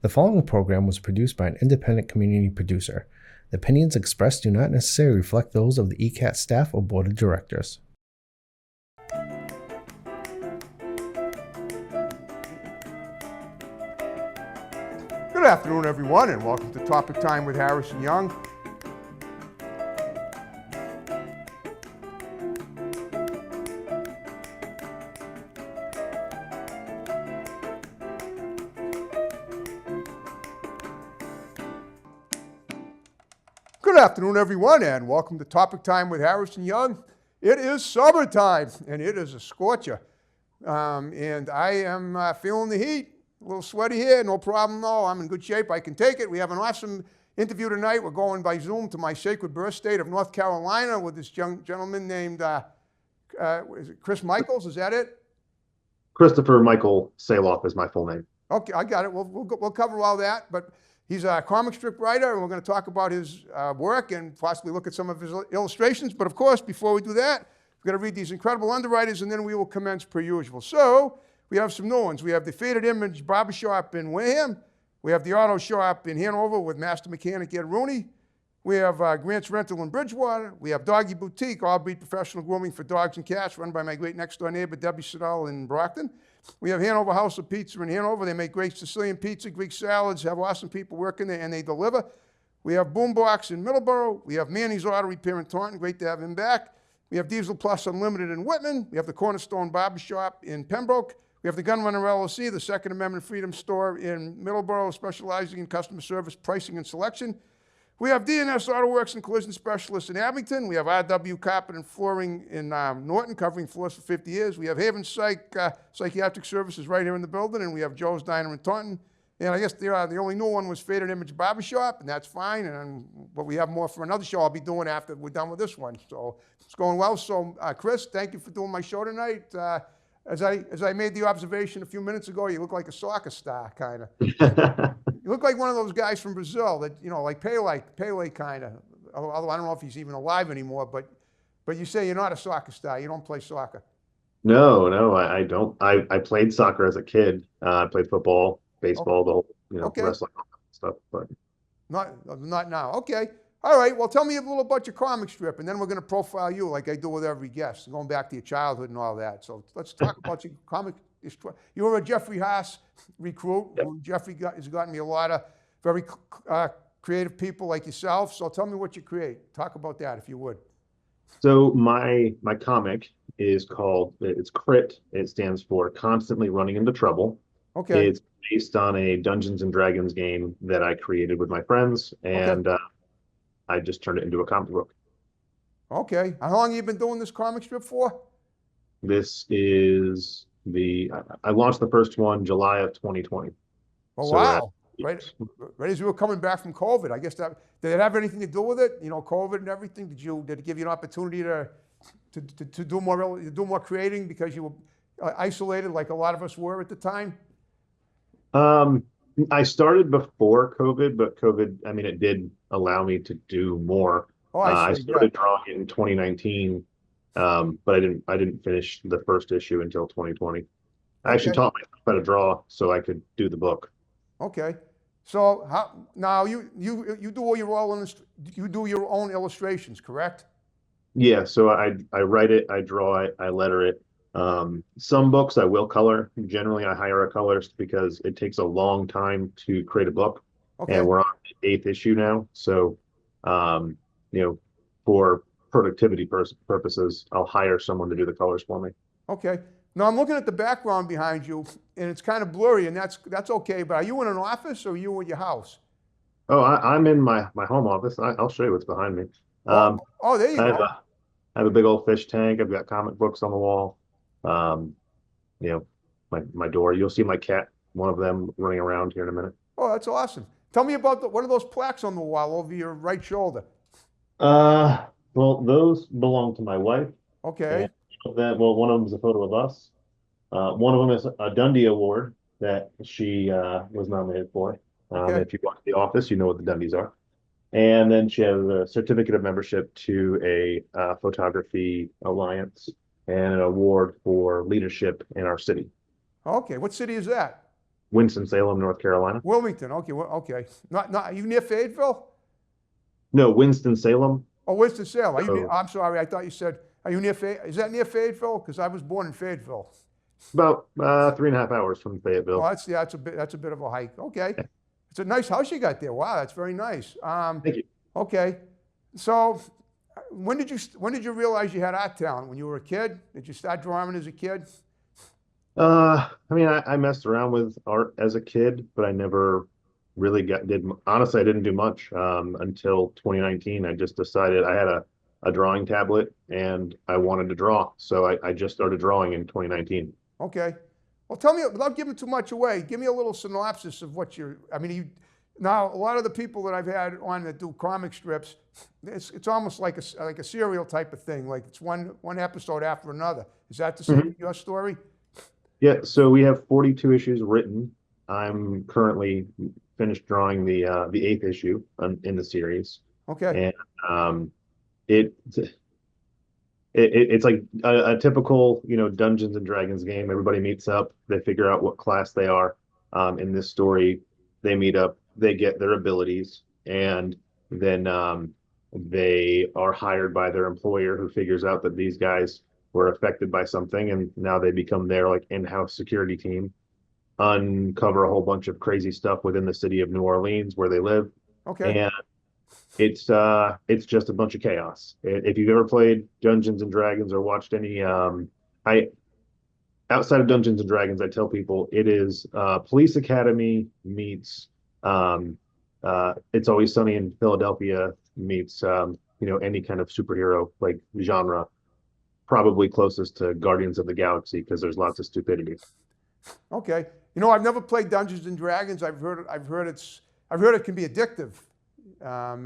The following program was produced by an independent community producer. The opinions expressed do not necessarily reflect those of the ECAT staff or board of directors. Good afternoon, everyone, and welcome to Topic Time with Harrison Young. Good afternoon, everyone, and welcome to Topic Time with Harrison Young. It is summertime, and it is a scorcher. And I am feeling the heat. A little sweaty here, no problem though. I'm in good shape. I can take it. We have an awesome interview tonight. We're going by Zoom to my sacred birth state of North Carolina with this young gentleman named is it Chris Michaels? Is that it? Christopher Michael Saloff is my full name. Okay, I got it. We'll cover all that. But he's a comic strip writer, and we're going to talk about his work and possibly look at some of his illustrations. But of course, before we do that, we're going to read these incredible underwriters, and then we will commence per usual. So we have some new ones. We have the Faded Image Barbershop in Wareham. We have the Auto Shop in Hanover with Master Mechanic Ed Rooney. We have Grant's Rental in Bridgewater. We have Doggy Boutique, all-breed professional grooming for dogs and cats, run by my great next-door neighbor, Debbie Siddall in Brockton. We have Hanover House of Pizza in Hanover. They make great Sicilian pizza, Greek salads, have awesome people working there, and they deliver. We have Boombox in Middleborough. We have Manny's Auto Repair in Taunton. Great to have him back. We have Diesel Plus Unlimited in Whitman. We have the Cornerstone Barbershop in Pembroke. We have the Gunrunner LLC, the Second Amendment Freedom Store in Middleborough, specializing in customer service, pricing, and selection. We have DNS Auto Works and Collision Specialists in Abington. We have RW Carpet and Flooring in Norton, covering floors for 50 years. We have Haven Psychiatric Services right here in the building, and we have Joe's Diner in Taunton. And I guess the only new one was Faded Image Barbershop, and that's fine. But we have more for another show I'll be doing after we're done with this one. So it's going well. So Chris, thank you for doing my show tonight. As I made the observation a few minutes ago, you look like a soccer star, kind of. You look like one of those guys from Brazil that, like Pele kind of. Although I don't know if he's even alive anymore, but you say you're not a soccer star. You don't play soccer. No, I don't. I played soccer as a kid. I played football, baseball, the whole, Okay. wrestling stuff. But Not now. Okay. All right. Well, tell me a little about your comic strip, and then we're going to profile you like I do with every guest, going back to your childhood and all that. So let's talk about your comic strip. You were a Jeffrey Haas recruit. Yep. Jeffrey has gotten me a lot of very creative people like yourself. So tell me what you create. Talk about that, if you would. so my comic is it's CRIT. It stands for Constantly Running into Trouble. Okay. It's based on a Dungeons and Dragons game that I created with my friends, and I just turned it into a comic book. Okay. How long have you been doing this comic strip for? This is I launched the first one July of 2020. Oh, So, wow. Right as we were coming back from COVID. I guess did it have anything to do with it? COVID and everything. Did it give you an opportunity to do more creating because you were isolated like a lot of us were at the time? I started before COVID, but COVID, I mean, it did allow me to do more. Oh, I I see. started drawing in 2019, but I didn't finish the first issue until 2020. I actually Okay. taught myself how to draw so I could do the book. Okay. So now you do all you do your own illustrations, correct? Yeah, so I write it, I draw it, I letter it. Some books I will color. Generally, I hire a colorist because it takes a long time to create a book, Okay. and we're on the 8th issue now. So, um, for productivity purposes, I'll hire someone to do the colors for me. Okay. Now I'm looking at the background behind you, and it's kind of blurry, and that's okay. But are you in an office or are you in your house? Oh, I'm in my home office. I'll show you what's behind me. There you I have go. I have a big old fish tank. I've got comic books on the wall. Um, you know, my door. You'll see my cat, one of them, running around here in a minute. Oh, that's awesome. Tell me about what are those plaques on the wall over your right shoulder? Well, those belong to my wife. Okay. One of them is a photo of us. One of them is a Dundie Award that she was nominated for. Okay. If you watch The Office, you know what the Dundies are. And then she has a certificate of membership to a photography alliance and an award for leadership in our city. Okay. What city is that? Winston-Salem, North Carolina. Wilmington. Okay, okay. Not are you near Fayetteville? No, Winston-Salem. Oh, Winston-Salem. Are you near, So I'm sorry. I thought you said, are you near Is that near Fayetteville? Because I was born in Fayetteville. about 3.5 hours from Oh, Fayetteville. that's a bit of a hike. Okay. It's a nice house you got there. Wow, that's very nice. Thank you. Okay. So when did you realize you had art talent? When you were a kid? Did you start drawing as a kid? I mean, I messed around with art as a kid, but I never really honestly, I didn't do much until 2019. I just decided I had a drawing tablet and I wanted to draw. So I just started drawing in 2019. Okay. Well, tell me, without giving too much away, give me a little synopsis of what I mean, now, a lot of the people that I've had on that do comic strips, it's almost like a serial type of thing. Like it's one episode after another. Is that the same with your story? Yeah, so we have 42 issues written. I'm currently finished drawing the 8th issue in the series, Okay. and it's like a typical, Dungeons and Dragons game. Everybody meets up, they figure out what class they are. In this story, they meet up, they get their abilities, and then they are hired by their employer, who figures out that these guys were affected by something, and now they become their like in-house security team, uncover a whole bunch of crazy stuff within the city of New Orleans where they live, Okay. and it's just a bunch of chaos. If you've ever played Dungeons and Dragons or watched any, I outside of Dungeons and Dragons, I tell people it is Police Academy meets It's Always Sunny in Philadelphia meets any kind of superhero like genre, probably closest to Guardians of the Galaxy because there's lots of stupidity. Okay. I've never played Dungeons and Dragons. I've heard it can be addictive, I've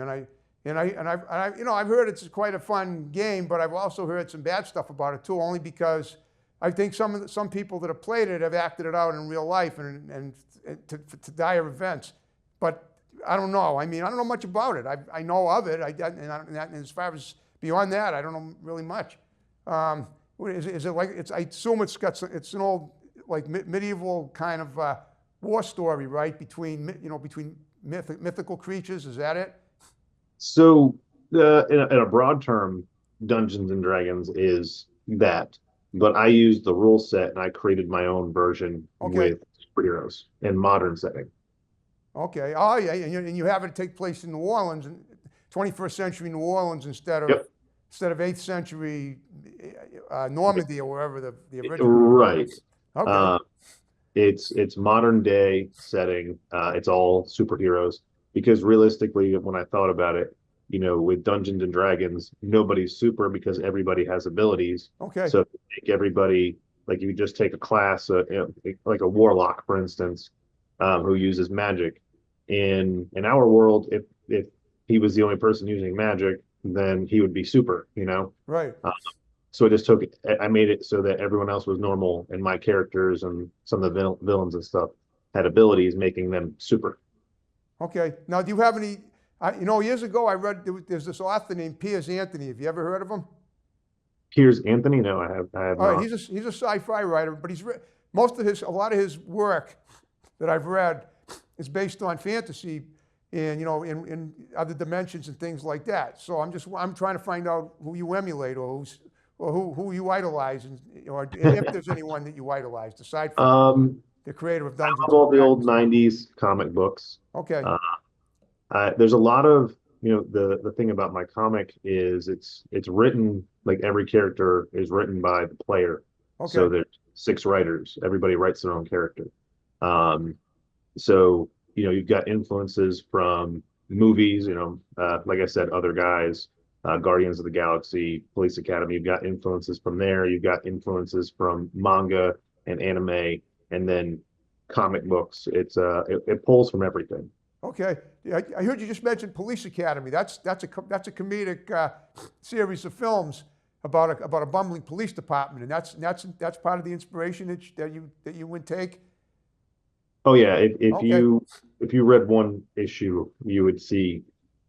heard it's quite a fun game, but I've also heard some bad stuff about it too. Only because I think some people that have played it have acted it out in real life and to dire events. But I don't know. I mean, I don't know much about it. I know of it. And as far as beyond that, I don't know really much. Is it like I assume it's an old like medieval kind of war story, right? Between mythical creatures. Is that it? So, in a broad term, Dungeons and Dragons is that, but I used the rule set and I created my own version with superheroes in modern setting. Okay. Oh, yeah. And you have it take place in New Orleans, 21st century New Orleans instead of 8th century Normandy or wherever the original. Right. Okay. It's modern day setting. It's all superheroes because realistically, when I thought about it, with Dungeons and Dragons, nobody's super because everybody has abilities. Okay. So make everybody, like you just take a class, like a warlock, for instance, who uses magic. In our world, if he was the only person using magic, then he would be super, Right. So I made it so that everyone else was normal, and my characters and some of the villains and stuff had abilities, making them super. Okay. Now, do you have any? Years ago I read there's this author named Piers Anthony. Have you ever heard of him? Piers Anthony? No, I have All right, not. he's a sci-fi writer, but a lot of his work that I've read is based on fantasy and in other dimensions and things like that. So I'm trying to find out who you emulate or who you idolize, or if there's anyone that you idolized aside from the creator of Dungeons. All the old '90s comic books. Okay. There's a lot of the thing about my comic is it's written like every character is written by the player. Okay. So there's 6 writers. Everybody writes their own character. So you've got influences from movies. Like I said, other guys. Guardians of the Galaxy, Police Academy. You've got influences from there. You've got influences from manga and anime, and then comic books. It pulls from everything. Okay. Yeah, I heard you just mentioned Police Academy. That's a comedic series of films about a bumbling police department, and that's part of the inspiration that you would take. Oh yeah, if you read one issue, you would see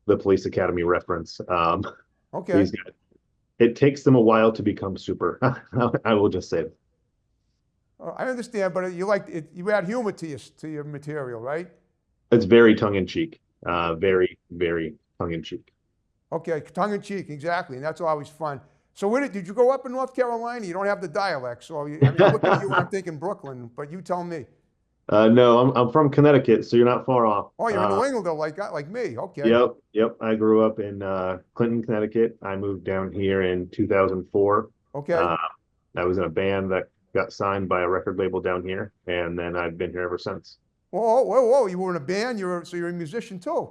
the Police Academy reference. Okay. It takes them a while to become super. I will just say it. I understand, but you like it, you add humor to your material, right? It's very tongue in cheek, very, very tongue in cheek. Okay, tongue in cheek, exactly, and that's always fun. So where did you go up in North Carolina? You don't have the dialect, so I mean, I'm looking at you and I'm thinking Brooklyn, but you tell me. No, I'm from Connecticut, so you're not far off. Oh, you're in New England though, like me. Okay, Yep, yep. I grew up in Clinton, Connecticut. I moved down here in 2004. okay. Uh, I was in a band that got signed by a record label down here, and then I've been here ever since. Whoa, whoa, whoa! You were in a band. So you're a musician too.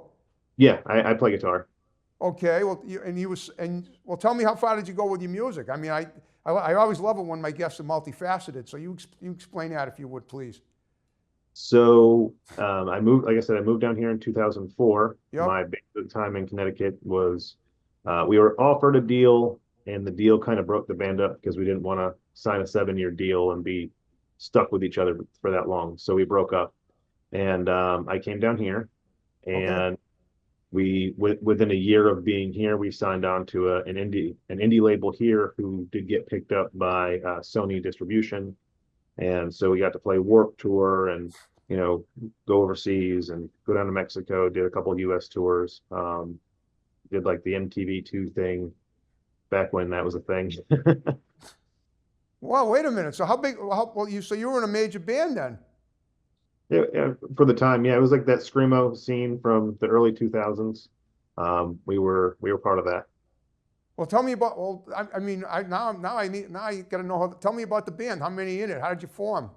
Yeah, I play guitar. Okay, well, well, tell me how far did you go with your music? I mean, I always love it when my guests are multifaceted. So you explain that if you would, please. So I moved, like I said, I moved down here in 2004. Yep. My band at the time in Connecticut was we were offered a deal, and the deal kind of broke the band up because we didn't want to sign a 7-year deal and be stuck with each other for that long. So we broke up, and I came down here, Okay. and within a year of being here, we signed on to an indie label here who did get picked up by Sony Distribution. And so we got to play Warped Tour and, go overseas and go down to Mexico, did a couple of US tours, did like the MTV2 thing back when that was a thing. Well, wait a minute. So how big? So you were in a major band then? Yeah, for the time, yeah, it was like that screamo scene from the early 2000s. We were part of that. Well, tell me about. Well, I mean, now I got to know. Tell me about the band. How many in it? How did you form?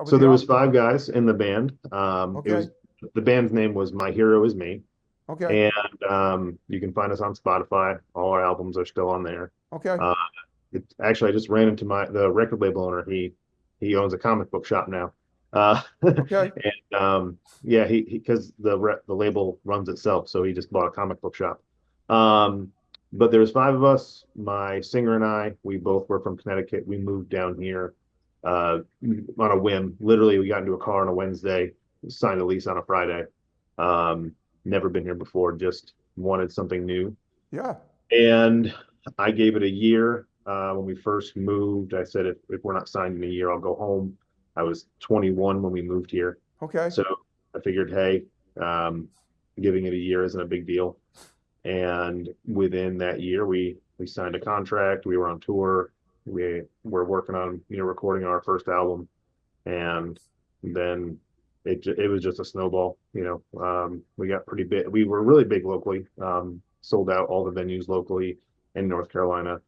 So there was 5 guys in the band. Okay. The band's name was My Hero Is Me. Okay. And you can find us on Spotify. All our albums are still on there. Okay. Actually, I just ran into the record label owner. He owns a comic book shop now. Okay. And yeah, he because the label runs itself, so he just bought a comic book shop. But there was 5 of us. My singer and I, we both were from Connecticut. We moved down here on a whim. Literally, we got into a car on a Wednesday, signed a lease on a Friday. Never been here before, just wanted something new. Yeah. And I gave it a year. When we first moved, I said, if we're not signed in a year, I'll go home. I was 21 when we moved here. Okay. So I figured, hey, giving it a year isn't a big deal. And within that year, we signed a contract. We were on tour. We were working on, recording our first album. And then it was just a snowball. We got pretty big. We were really big locally, sold out all the venues locally in North Carolina,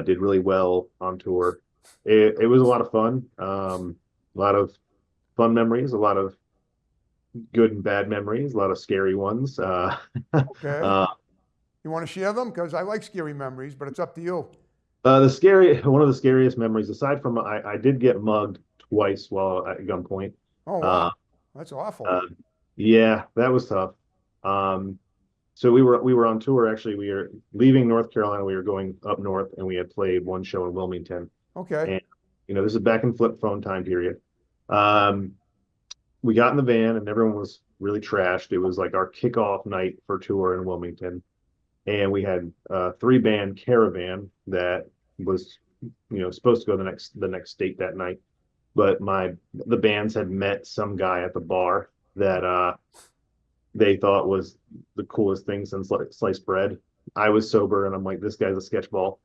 did really well on tour. It was a lot of fun. A lot of fun memories, a lot of good and bad memories, a lot of scary ones. Okay. You want to share them? Because I like scary memories, but it's up to you. One of the scariest memories, aside from I did get mugged twice while at gunpoint. Oh, wow. That's awful. Yeah, that was tough. So we were on tour. Actually, we were leaving North Carolina. We were going up north, and we had played one show in Wilmington. Okay. And this is back in flip phone time period. We got in the van, and everyone was really trashed. It was like our kickoff night for tour in Wilmington, and we had a 3-band caravan that was supposed to go the next state that night. But the bands had met some guy at the bar that they thought was the coolest thing since sliced bread. I was sober, and I'm like, this guy's a sketchball.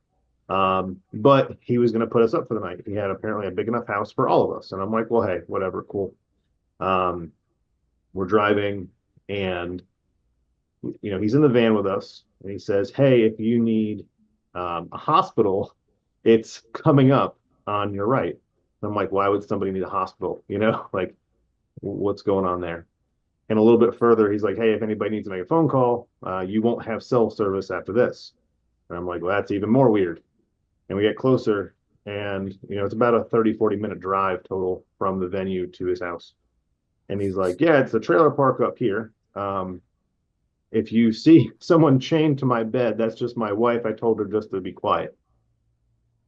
But he was going to put us up for the night. He had apparently a big enough house for all of us. And I'm like, well, hey, whatever, cool. We're driving, and he's in the van with us, and he says, hey, if you need a hospital, it's coming up on your right. And I'm like, why would somebody need a hospital? Like, what's going on there? And a little bit further, he's like, hey, if anybody needs to make a phone call, you won't have cell service after this. And I'm like, well, that's even more weird. And we get closer, and it's about a 30-40 minute drive total from the venue to his house. And he's like, yeah, it's the trailer park up here. If you see someone chained to my bed, that's just my wife. I told her just to be quiet.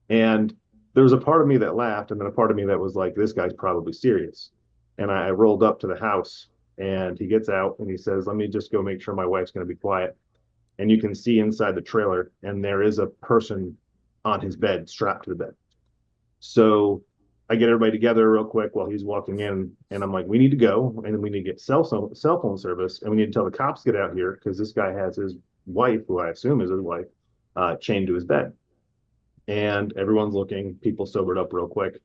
And there was a part of me that laughed, and then a part of me that was like, this guy's probably serious. And I rolled up to the house, and he gets out, and he says, let me just go make sure my wife's going to be quiet. And you can see inside the trailer, and there is a person on his bed, strapped to the bed. So I get everybody together real quick while he's walking in, and I'm like, we need to go, and we need to get cell phone service, and we need to tell the cops to get out here because this guy has his wife, who I assume is his wife, chained to his bed. And everyone's looking. People sobered up real quick,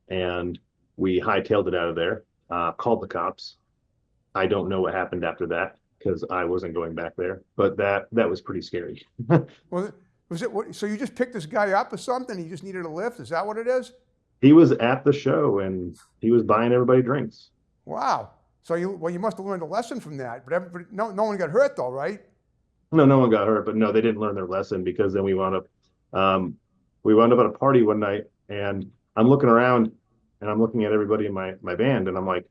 and we hightailed it out of there. Called the cops. I don't know what happened after that because I wasn't going back there, but that was pretty scary. Well, was it, so you just picked this guy up or something? He just needed a lift? Is that what it is? He was at the show and he was buying everybody drinks. Wow. So you must have learned a lesson from that. But everybody, no one got hurt though, right? No one got hurt, but no, they didn't learn their lesson because then we wound up at a party one night, and I'm looking around and I'm looking at everybody in my band, and I'm like,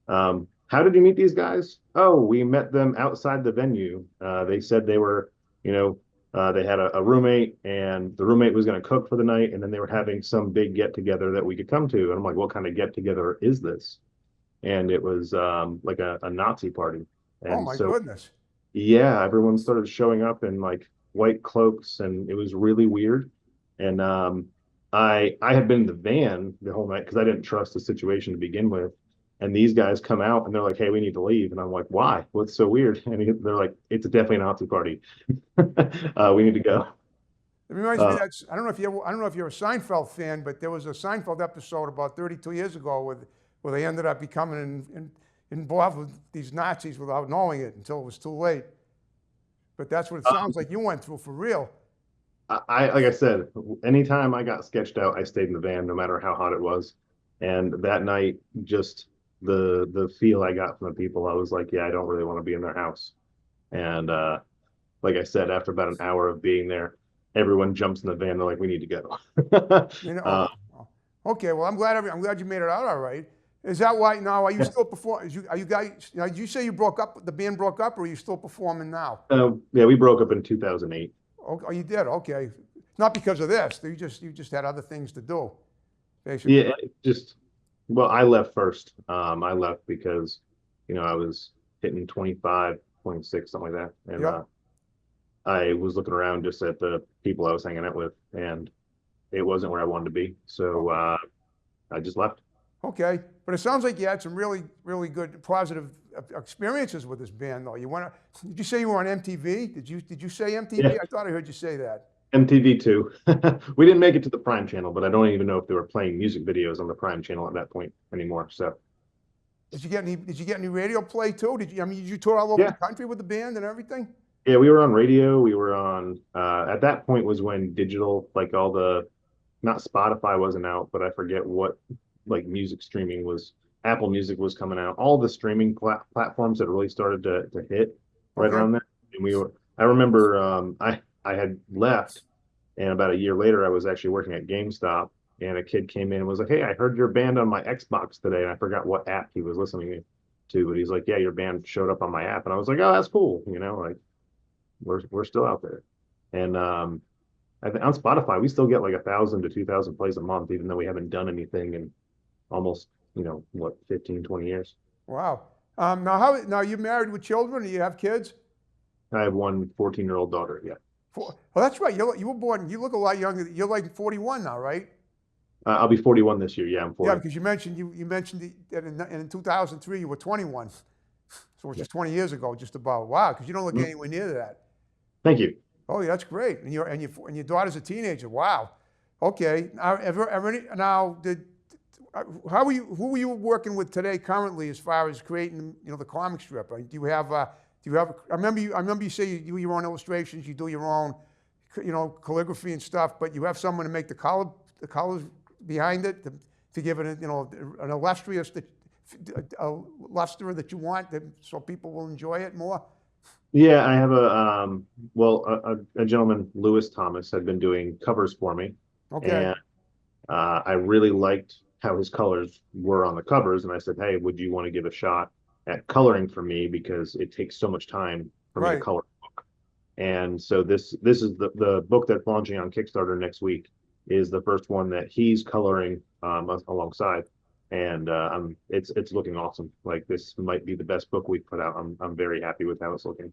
how did you meet these guys? Oh, we met them outside the venue. They said they were, they had a roommate, and the roommate was going to cook for the night, and then they were having some big get together that we could come to. And I'm like, what kind of get together is this? And it was like a Nazi party. And oh my goodness. Yeah, everyone started showing up in like white cloaks, and it was really weird. And I had been in the van the whole night because I didn't trust the situation to begin with. And these guys come out and they're like, "Hey, we need to leave." And I'm like, "Why? What's so weird?" And they're like, "It's definitely a Nazi party. We need to go." It reminds me I don't know if you're a Seinfeld fan, but there was a Seinfeld episode about 32 years ago where they ended up becoming involved with these Nazis without knowing it until it was too late. But that's what it sounds like you went through for real. Like I said, anytime I got sketched out, I stayed in the van, no matter how hot it was. And that night, just the feel I got from the people, I was like, yeah, I don't really want to be in their house. And like I said, after about an hour of being there, everyone jumps in the van. They're like, we need to go. Okay, well, I'm glad you made it out all right. Is that why now? Are you still performing? Are you guys? Did you say you broke up? The band broke up, or are you still performing now? Yeah, we broke up in 2008. Oh, you did? Okay, not because of this. You just had other things to do, basically. Yeah, well, I left first. I left because, I was hitting 25, 26, something like that, and Yep. I was looking around just at the people I was hanging out with, and it wasn't where I wanted to be. So I just left. Okay, but it sounds like you had some really, really good positive experiences with this band, though. Did you say you were on MTV? Did you say MTV? Yeah. I thought I heard you say that. MTV too. We didn't make it to the Prime channel, but I don't even know if they were playing music videos on the Prime channel at that point anymore. So Did you get any radio play too? Did you tour all over the country with the band and everything? Yeah, we were on radio. We were on at that point was when digital, like all the, not Spotify wasn't out, but I forget what, like music streaming was. Apple Music was coming out. All the streaming platforms had really started to hit right around then. And I remember I had left, and about a year later, I was actually working at GameStop, and a kid came in and was like, "Hey, I heard your band on my Xbox today," and I forgot what app he was listening to, but he's like, "Yeah, your band showed up on my app," and I was like, "Oh, that's cool," like we're still out there, and on Spotify we still get like 1,000 to 2,000 plays a month, even though we haven't done anything in almost 15, 20 years. Wow. Now you're married with children? Do you have kids? I have one 14-year-old daughter. Yeah. Well, that's right. You were born. You look a lot younger. You're like 41 now, right? I'll be 41 this year. Yeah, I'm 40. Yeah, because you mentioned that in 2003 you were 21, so which is 20 years ago, just about. Wow, because you don't look anywhere near that. Thank you. Oh, yeah, that's great. And your daughter's a teenager. Wow. Okay. Now, who are you working with today currently as far as creating the comic strip? Do you have I remember you say you do your own illustrations, you do your own calligraphy and stuff, but you have someone to make the colors behind it to give it an illustrious luster that you want, so people will enjoy it more. Yeah, I have a gentleman, Lewis Thomas, had been doing covers for me. Okay. And I really liked how his colors were on the covers, and I said, "Hey, would you want to give a shot at coloring for me, because it takes so much time for me to color a book." And so this is the book that's launching on Kickstarter next week, is the first one that he's coloring alongside, and it's looking awesome. Like, this might be the best book we've put out. I'm very happy with how it's looking.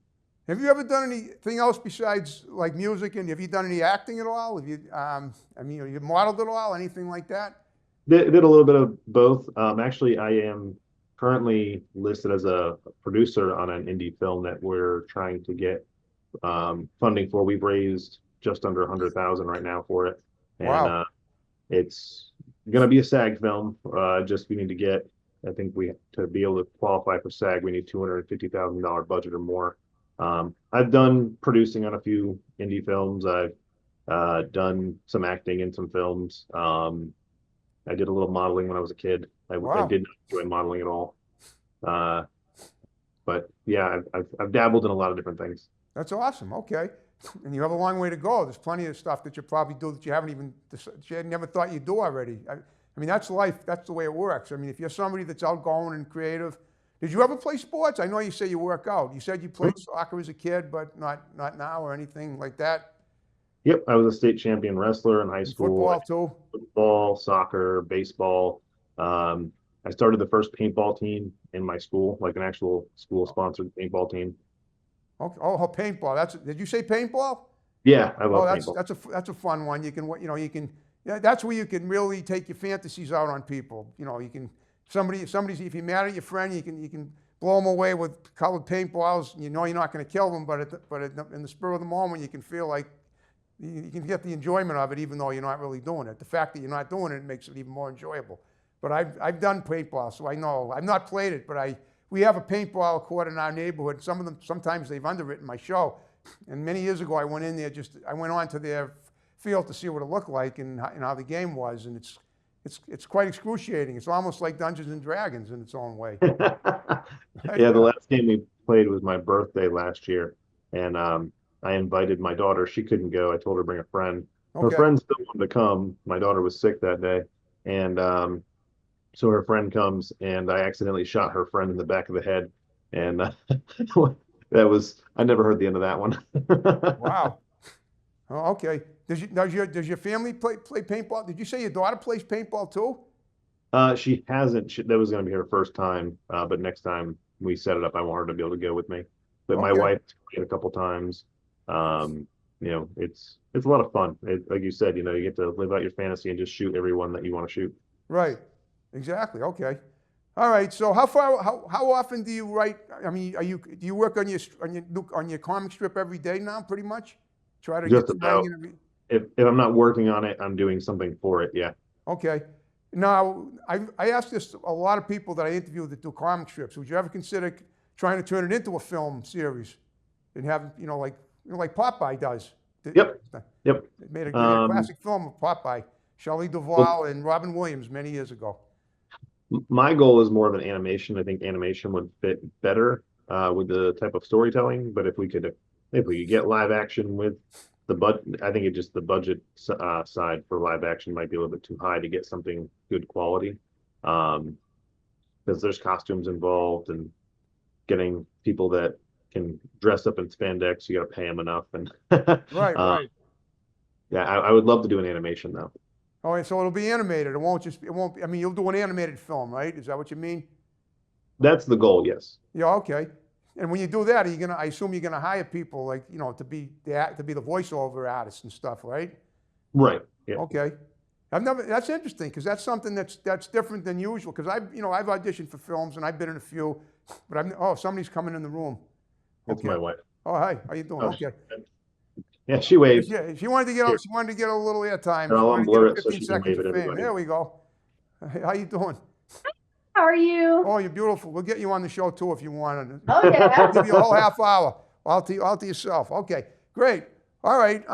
Have you ever done anything else besides like music? And have you done any acting at all? Have you you modeled at all? Anything like that? Did a little bit of both. Actually, I am currently listed as a producer on an indie film that we're trying to get funding for. We've raised just under 100,000 right now for it, and Wow. it's going to be a SAG film. Just we need to get. I think we to be able to qualify for SAG, we need $250,000 budget or more. I've done producing on a few indie films. I've done some acting in some films. I did a little modeling when I was a kid. I Wow. did not enjoy modeling at all. Uh, but yeah, I've dabbled in a lot of different things. That's awesome. Okay. And you have a long way to go. There's plenty of stuff that you probably do that you haven't even, that you had never thought you'd do already. I mean, that's life. That's the way it works. I mean, if you're somebody that's outgoing and creative, did you ever play sports? I know you say you work out. You said you played soccer as a kid, but not now or anything like that. Yep, I was a state champion wrestler in high And school. I football did too. football, soccer, baseball. I started the first paintball team in my school, like an actual school-sponsored paintball team. Okay. Oh, paintball. Did you say paintball? Yeah, I Oh, love paintball. that's a fun one. You can yeah, that's where you can really take your fantasies out on people. You can somebody's if you're mad at your friend, you can blow them away with colored paintballs. You know you're not going to kill them, in the spur of the moment, you can feel like you can get the enjoyment of it, even though you're not really doing it. The fact that you're not doing it makes it even more enjoyable. But I've done paintball, so I know. I've not played it, but we have a paintball court in our neighborhood. Sometimes they've underwritten my show. And many years ago, I went in there I went on to their field to see what it looked like and how the game was, and it's quite excruciating. It's almost like Dungeons and Dragons in its own way. Yeah, the last game we played was my birthday last year, and I invited my daughter. She couldn't go. I told her to bring a friend. Her Okay. friend still wanted to come. My daughter was sick that day, and so her friend comes, and I accidentally shot her friend in the back of the head, and I never heard the end of that one. Wow. Oh, okay. Does your family play paintball? Did you say your daughter plays paintball too? She hasn't. That was going to be her first time, but next time we set it up, I want her to be able to go with me. But my Okay. wife played a couple times. It's a lot of fun. Like you said, you get to live out your fantasy and just shoot everyone that you want to shoot. Right. Exactly. Okay. All right. So how often do you write? I mean, do you work on your comic strip every day now, pretty much? Try to get Just to writing about. it every. If I'm not working on it, I'm doing something for it. Yeah. Okay. Now, I asked this to a lot of people that I interviewed that do comic strips. Would you ever consider trying to turn it into a film series and have, like Popeye does? They Yep. Yep. made a Um, classic film of Popeye, Shelley well, Duvall and Robin Williams many years ago. my goal is more of an animation. I think animation would fit better with the type of storytelling. But if we could get live action with I think the budget side for live action might be a little bit too high to get something good quality. Um, because there's costumes involved and getting people that can dress up in spandex, you got to pay them enough. And Right, right. yeah, I would love to do an animation though. All right, so it'll be animated. It won't be, I mean, you'll do an animated film, right? Is that what you mean? That's the goal. Yes. Yeah, okay. And when you do that, I assume you're gonna hire people like, to be the voiceover artists and stuff, right? Right. Yeah. Okay. That's interesting because that's something that's different than usual. Because I've auditioned for films and I've been in a few, but somebody's coming in the room. That's Okay. my wife. Oh, hi, how you doing? Oh, Okay. yeah, she waved. She wanted to get Here, she wanted to get a little airtime. She I'll wanted to get unblur a it so 15 she can seconds wave of at fame. everybody. There we go. Hey, how you doing? How are you? Oh, you're beautiful. We'll get you on the show too if you want. Oh yeah. I'll give you a whole half hour all to yourself. Okay, great. All right,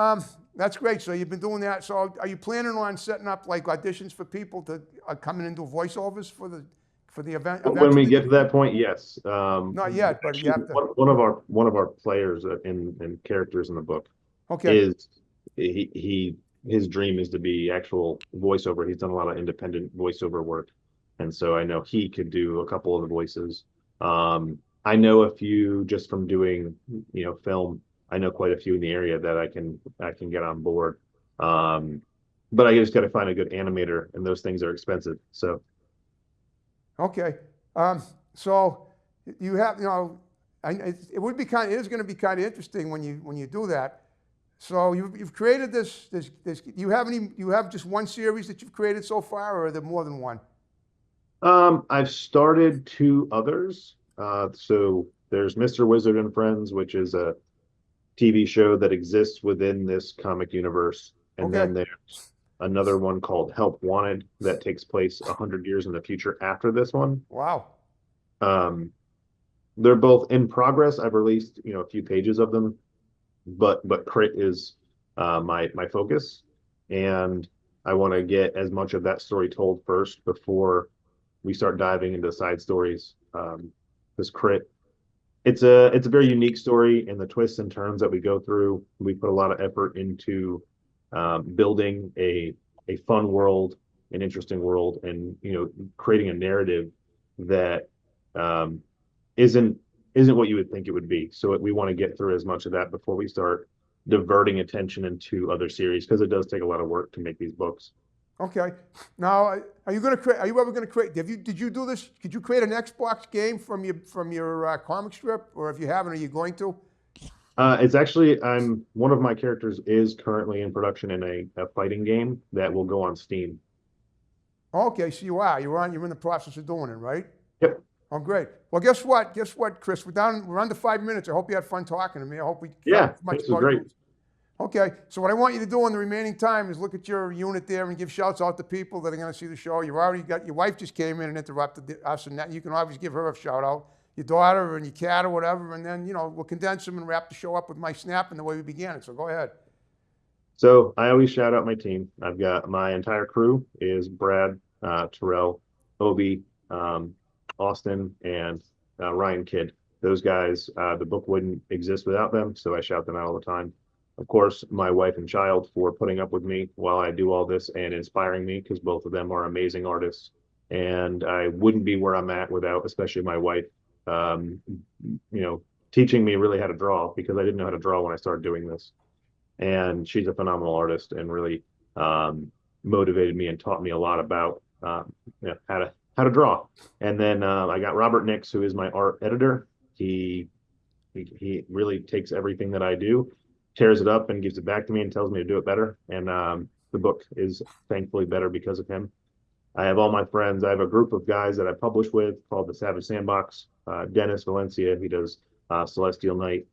that's great. So you've been doing that. So are you planning on setting up like auditions for people to come in and do voiceovers for the event? When we get to that point, yes. Not yet, but you Actually, have to. one of our players in characters in the book Okay, is his dream is to be actual voiceover. He's done a lot of independent voiceover work, and so I know he could do a couple of the voices. I know a few just from doing film. I know quite a few in the area that I can get on board. But I just got to find a good animator, and those things are expensive. So okay. So you have, it is going to be kind of interesting when you do that. So you've created this. You have just one series that you've created so far, or are there more than one? I've started two others. So there's Mr. Wizard and Friends, which is a TV show that exists within this comic universe. And Okay. then there's another one called Help Wanted that takes place 100 years in the future after this one. Wow. Um, they're both in progress. I've released, a few pages of them, but Crit is my focus, and I want to get as much of that story told first before we start diving into side stories. This Crit, it's a very unique story, and the twists and turns that we go through, we put a lot of effort into building a fun world, an interesting world, and creating a narrative that isn't what you would think it would be. So we want to get through as much of that before we start diverting attention into other series, because it does take a lot of work to make these books. Okay. Now, are you ever going to create? Did you do this? Could you create an Xbox game from your comic strip, or if you haven't, are you going to? It's actually, one of my characters is currently in production in a fighting game that will go on Steam. Okay, so you're in the process of doing it, right? Yep. Oh, great. Well, guess what, Chris? We're under 5 minutes. I hope you had fun talking to me. I hope we Yeah, got much this was about great. you. Okay, so what I want you to do in the remaining time is look at your unit there and give shouts out to people that are going to see the show. You already got your wife just came in and interrupted us, and that you can always give her a shout out. Your daughter and your cat or whatever, and then we'll condense them and wrap the show up with my snap and the way we began it. So go ahead. So I always shout out my team. I've got my entire crew is Brad, Terrell, Obi, Austin, and Ryan Kidd. Those guys, the book wouldn't exist without them, so I shout them out all the time. Of course, my wife and child for putting up with me while I do all this and inspiring me, because both of them are amazing artists. And I wouldn't be where I'm at without, especially my wife, teaching me really how to draw, because I didn't know how to draw when I started doing this. And she's a phenomenal artist and really motivated me and taught me a lot about how to draw. And then I got Robert Nix, who is my art editor. He really takes everything that I do, tears it up, and gives it back to me and tells me to do it better. And the book is thankfully better because of him. I have all my friends. I have a group of guys that I publish with called the Savage Sandbox. Dennis Valencia, he does Celestial Knight.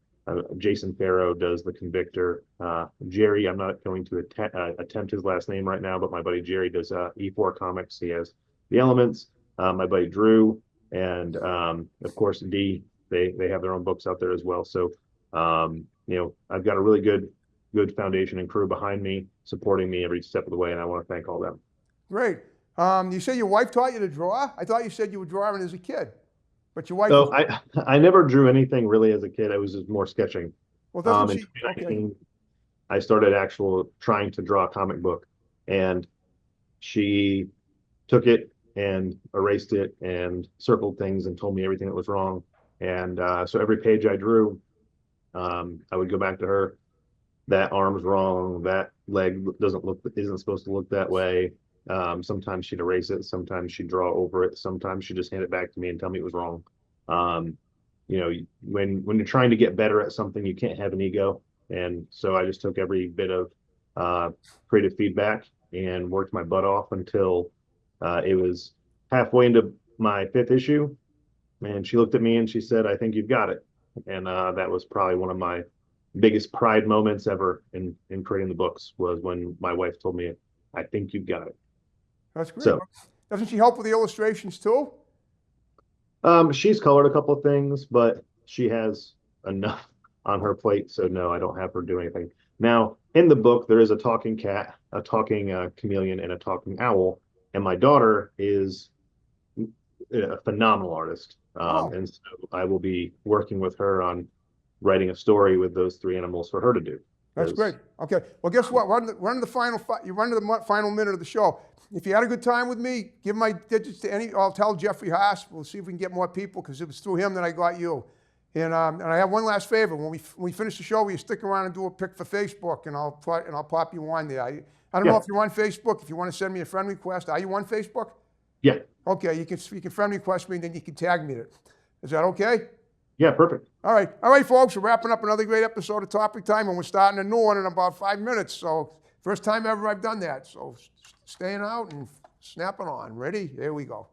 Jason Farrow does The Convictor. Jerry, I'm not going to attempt his last name right now, but my buddy Jerry does E4 Comics. He has The Elements. My buddy Drew, and of course D. They have their own books out there as well. So I've got a really good foundation and crew behind me, supporting me every step of the way, and I want to thank all them. Great. You say your wife taught you to draw? I thought you said you were drawing as a kid, but your wife. So I never drew anything really as a kid. I was just more sketching. Well, doesn't In she? 2019, Okay. I started trying to draw a comic book, and she took it and erased it and circled things and told me everything that was wrong. And so every page I drew, I would go back to her. That arm's wrong. That leg isn't supposed to look that way. Sometimes she'd erase it. Sometimes she'd draw over it. Sometimes she'd just hand it back to me and tell me it was wrong. When you're trying to get better at something, you can't have an ego. And so I just took every bit of creative feedback and worked my butt off until it was halfway into my 5th issue. And she looked at me and she said, "I think you've got it." And that was probably one of my biggest pride moments ever in creating the books, was when my wife told me, "I think you've got it." That's great. So, doesn't she help with the illustrations too? she's colored a couple of things, but she has enough on her plate. So no, I don't have her do anything. Now, in the book, there is a talking cat, a talking chameleon, and a talking owl. And my daughter is a phenomenal artist. And so I will be working with her on writing a story with those 3 animals for her to do. That's great. Okay. Well, guess what? Run to the final minute of the show. If you had a good time with me, give my digits to I'll tell Jeffrey Haas. We'll see if we can get more people, because it was through him that I got you. And I have one last favor. When we finish the show, will you stick around and do a pick for Facebook, and I'll pop you on there. I don't know if you're on Facebook. If you want to send me a friend request, are you on Facebook? Yeah. Okay, you can friend request me, and then you can tag me. Is that okay? Yeah, perfect. All right, folks, we're wrapping up another great episode of Topic Time, and we're starting a new one in about 5 minutes. So first time ever I've done that. So staying out and snapping on. Ready? Here we go.